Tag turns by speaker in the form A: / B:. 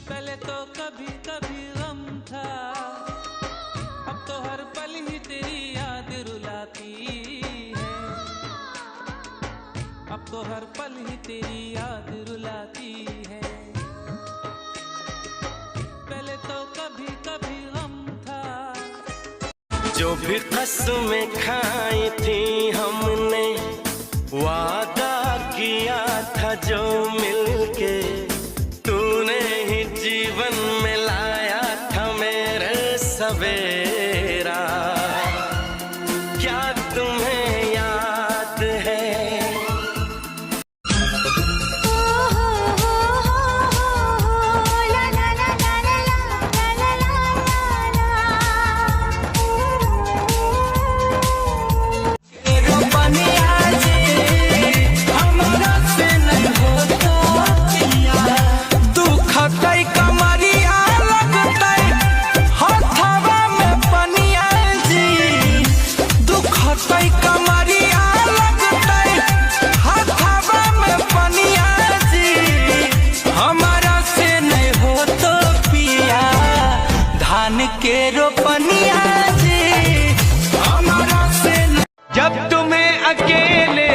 A: पहले तो कभी कभी गम था, अब तो हर पल ही तेरी याद रुलाती है। अब तो हर पल ही तेरी याद रुलाती है। पहले तो कभी कभी गम था।
B: जो भी कसमें खाई थी हमने, वादा किया था जो मिलके, तूने ही जीवन में लाया था मेरे सवेरा। क्या तुम्हें याद है?
A: के रोपनिया जी हमारा से
B: जब तुम्हें अकेले